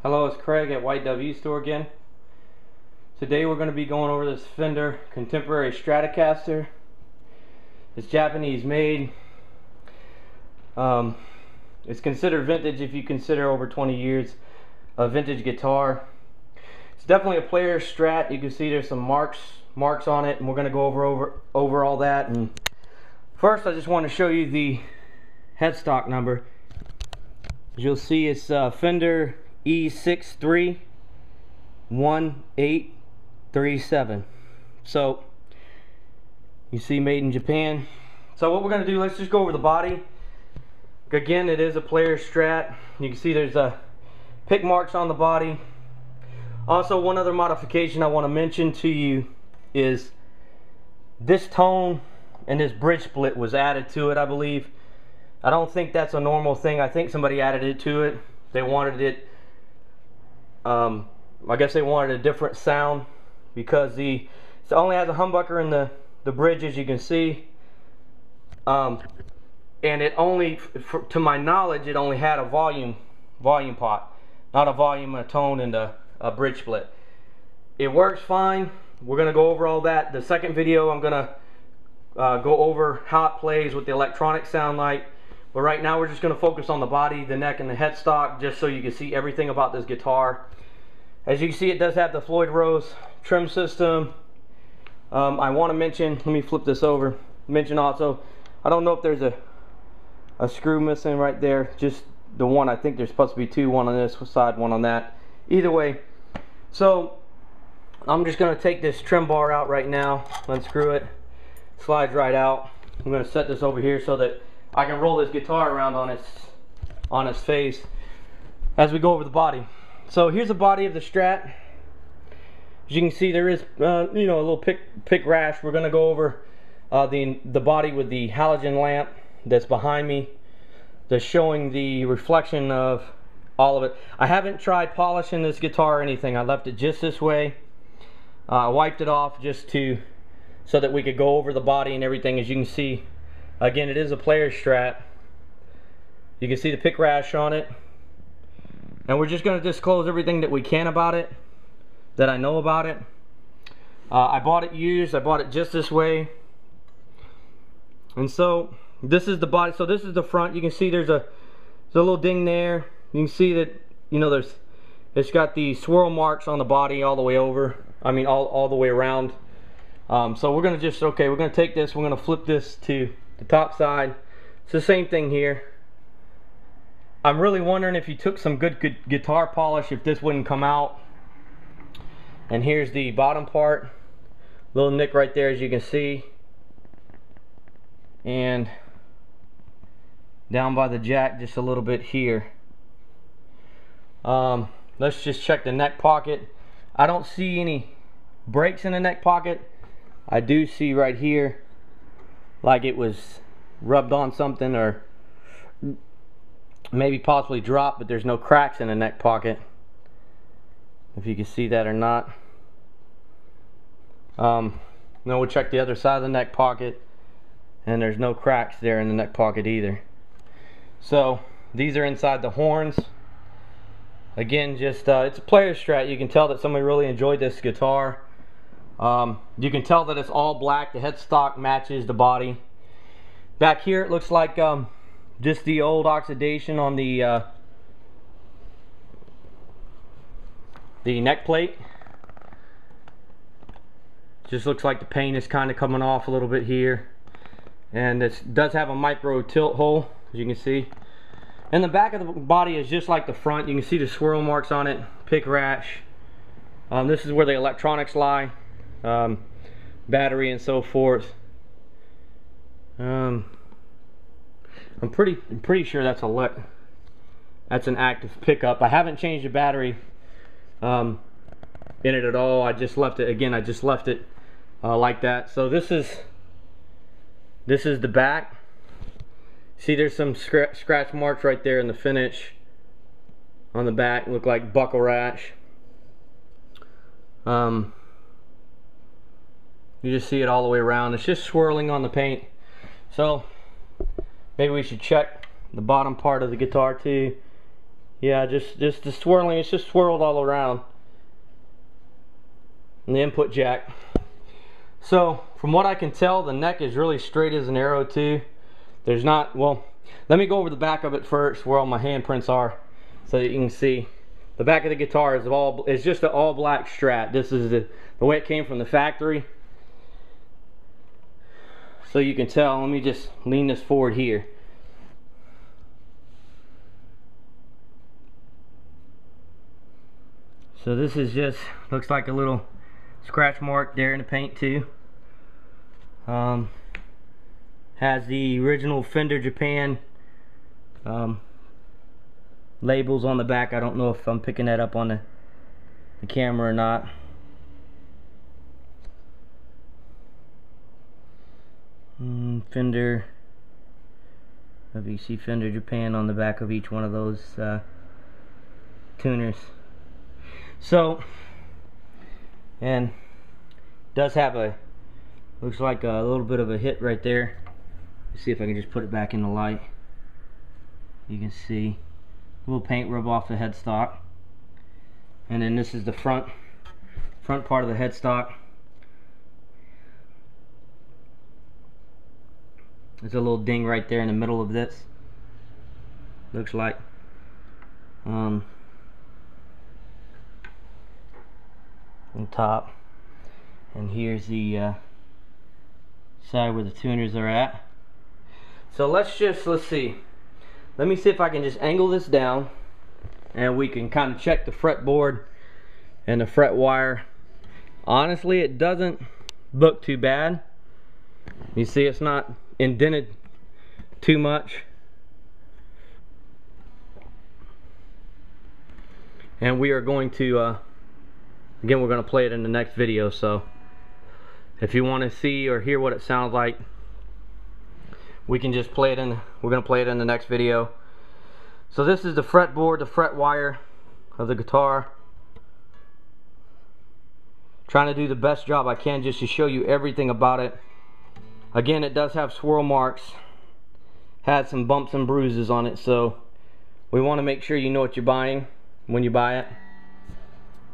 Hello, it's Craig at White W Store again. Today we're going to be going over this Fender Contemporary Stratocaster. It's Japanese made. It's considered vintage if you consider over 20 years of vintage guitar. It's definitely a player's Strat. You can see there's some marks on it, and we're going to go over all that. And first, I just want to show you the headstock number. As you'll see, it's Fender E631837. So you see, made in Japan. So what we're going to do, let's just go over the body. Again, it is a player's Strat. You can see there's pick marks on the body. Also, one other modification I want to mention to you is this tone and this bridge split was added to it, I believe. I don't think that's a normal thing. I think somebody added it to it. They wanted it, I guess they wanted a different sound, because it only has a humbucker in the bridge, as you can see. And it only, to my knowledge, it only had a volume pot, not a volume, a tone, and a bridge split. It works fine. We're going to go over all that. The second video, I'm going to go over how it plays, what the electronics sound like. But right now we're just going to focus on the body, the neck, and the headstock, just so you can see everything about this guitar. As you can see, it does have the Floyd Rose trim system. I want to mention, let me flip this over, mention also, I don't know if there's a screw missing right there, just the one. I think there's supposed to be two, one on this side, one on that. Either way, so I'm just going to take this trim bar out right now, unscrew it, slides right out. I'm going to set this over here so that I can roll this guitar around on its face as we go over the body. So here's the body of the Strat. As you can see, there is a little pick rash. We're going to go over the body with the halogen lamp that's behind me, that's showing the reflection of all of it. I haven't tried polishing this guitar or anything. I left it just this way. I wiped it off just so that we could go over the body and everything. As you can see, again, it is a player's Strat. You can see the pick rash on it. And we're just going to disclose everything that we can about it, that I know about it. I bought it used. I bought it just this way. And so this is the body. So this is the front. You can see there's a little ding there. You can see that, it's got the swirl marks on the body all the way over. I mean, all the way around. So we're going to we're going to take this, we're going to flip this to the top side. It's the same thing here. I'm really wondering if you took some good guitar polish, if this wouldn't come out. And here's the bottom part. Little nick right there, as you can see. And down by the jack just a little bit here. Let's just check the neck pocket. I don't see any breaks in the neck pocket. I do see right here like it was rubbed on something, or maybe possibly dropped, but there's no cracks in the neck pocket, if you can see that or not. Then we'll check the other side of the neck pocket, and there's no cracks there in the neck pocket either. So these are inside the horns. Again, just it's a player's Strat. You can tell that somebody really enjoyed this guitar. You can tell that it's all black. The headstock matches the body. Back here it looks like just the old oxidation on the neck plate. Just looks like the paint is kind of coming off a little bit here. And it does have a micro tilt hole, as you can see. And the back of the body is just like the front. You can see the swirl marks on it, pick rash. This is where the electronics lie, battery and so forth. I'm pretty sure that's an active pickup. I haven't changed the battery in it at all. I just left it, again, I just left it like that. So this is the back. See, there's some scratch marks right there in the finish on the back. Look like buckle rash. You just see it all the way around. It's just swirling on the paint. So maybe we should check the bottom part of the guitar too. Yeah, just the swirling, it's just swirled all around. And the input jack. So, from what I can tell, the neck is really straight as an arrow too. There's not, well, let me go over the back of it first, where all my handprints are, so that you can see. The back of the guitar is just an all black Strat. This is the way it came from the factory. So you can tell, let me just lean this forward here. So this is just, looks like a little scratch mark there in the paint too. Has the original Fender Japan labels on the back. I don't know if I'm picking that up on the camera or not. Fender, you see Fender Japan on the back of each one of those tuners. So, and does have a, looks like a little bit of a hit right there. Let's see if I can just put it back in the light. You can see a little paint rub off the headstock. And then this is the front part of the headstock. There's a little ding right there in the middle of this. Looks like. On top. And here's the side where the tuners are at. So let's see. Let me see if I can just angle this down, and we can kind of check the fretboard and the fret wire. Honestly, it doesn't look too bad. You see, it's not indented too much. And we are going to again, we're going to play it in the next video, so if you want to see or hear what it sounds like, we can just play it in, we're going to play it in the next video. So this is the fretboard, the fret wire of the guitar. Trying to do the best job I can just to show you everything about it. Again, it does have swirl marks, had some bumps and bruises on it, so we want to make sure you know what you're buying when you buy it.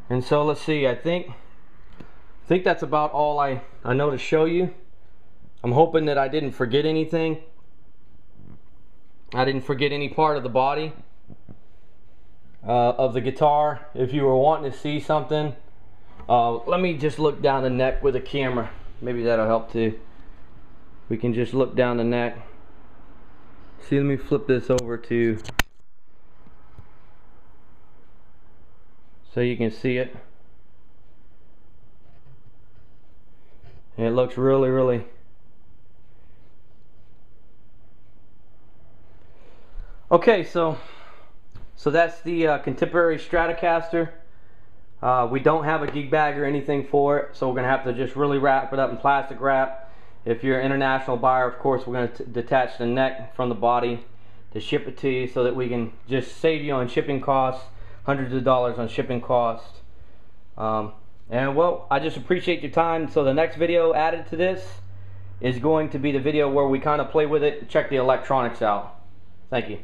And so let's see, I think that's about all I know to show you. I'm hoping that I didn't forget anything. I didn't forget any part of the body of the guitar. If you were wanting to see something, let me just look down the neck with a camera. Maybe that'll help too. We can just look down the neck. See, let me flip this over to so you can see it. And it looks really okay. So that's the Contemporary Stratocaster. We don't have a gig bag or anything for it, so we're gonna have to just really wrap it up in plastic wrap. If you're an international buyer, of course, we're gonna detach the neck from the body to ship it to you, so that we can just save you on shipping costs, hundreds of dollars on shipping costs. And well, I just appreciate your time. So the next video added to this is going to be the video where we kind of play with it, check the electronics out. Thank you.